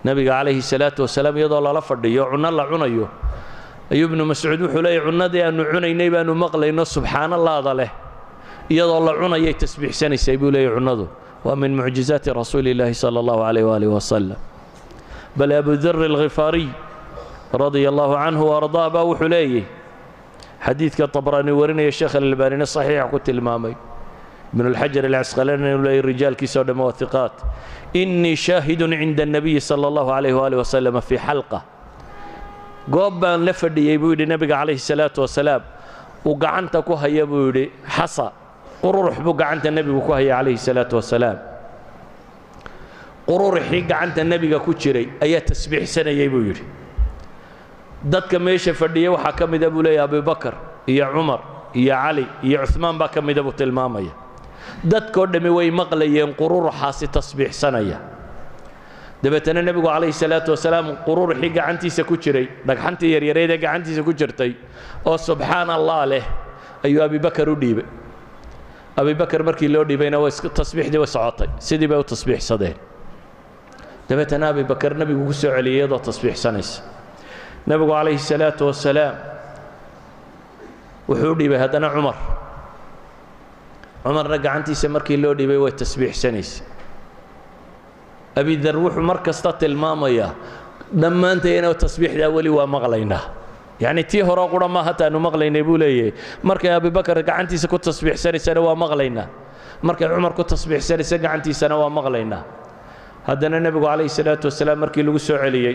nabiga calayhi salaatu wasalaam iyadoo lala fadhiyo cunno la cunayo ayuu ibnu mascuud wuxuu leeyahay cunnadii aanu cunaynay baanu maqlayno subxaanallaahda leh iyadoo la cunayay tasbiixsanaysay buu leeyahay cunnadu waa min mucjizaati rasuuli illaahi sala allahu calayh waalihi wasalam bal abu darr alghifaariy radia allahu canhu waardaa baa wuxuu leeyahy xadiidka tabraani warinaya sheekh alalbaanina saxiixa ku tilmaamay ibn alxajar alcasqalaani inuu leeyahy rijaalkiisoo dhamme waa hiqaat innii shaahidun cinda annabiyi sala allahu calayh waalihi wasalam fii xalqa goob baan la fadhiyey buu yidhi nabiga calayhi salaatu wasalaam uu gacanta ku haya buu yidhi xasa qururux buu gacanta nebigu ku haya calayhi salaatu wasalaam qururuxii gacanta nebiga ku jiray ayaa tasbiixsanayay buu yidhi dadka meesha fadhiya waxaa ka mida buu leeyahay abubakar iyo cumar iyo cali iyo cuhmaan baa ka mida buu tilmaamaya dadkoo dhammi way maqlayeen qururuxaasi tasbiixsanaya dabeetana nebigu calayhi salaatu wasalaam qururuxii gacantiisa ku jiray dhagxantii yaryareed ee gacantiisa ku jirtay oo subxaan allah leh ayuu abibakar u dhiibay abibakar markii loo dhiibayna tasbiixdii way socotay sidii bay u tasbiixsadeen dabeetana abibakar nebigu ku soo celiyay iyadoo tasbiixsanaysa nebigu calayhi salaatu wasalaam wuxuu u dhiibay haddana cumarna gacantiisa markii loo dhiibay way tasbiixsanaysa abidar wuxuu mar kasta tilmaamayaa dhammaantayna tasbiixdaa weli waa maqlaynaa yacni tii hore qura ma hataanu maqlaynay buu leeyahay markay abibakar gacantiisa ku tasbiixsanaysana waa maqlaynaa markay cumar ku tasbiixsanaysa gacantiisana waa maqlaynaa haddana nebigu calayhi salaatu wasalaam markii lagu soo celiyey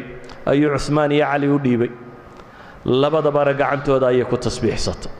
ayuu cuhmaan iyo cali u dhiibay labadabana gacantooda ayay ku tasbiixsatay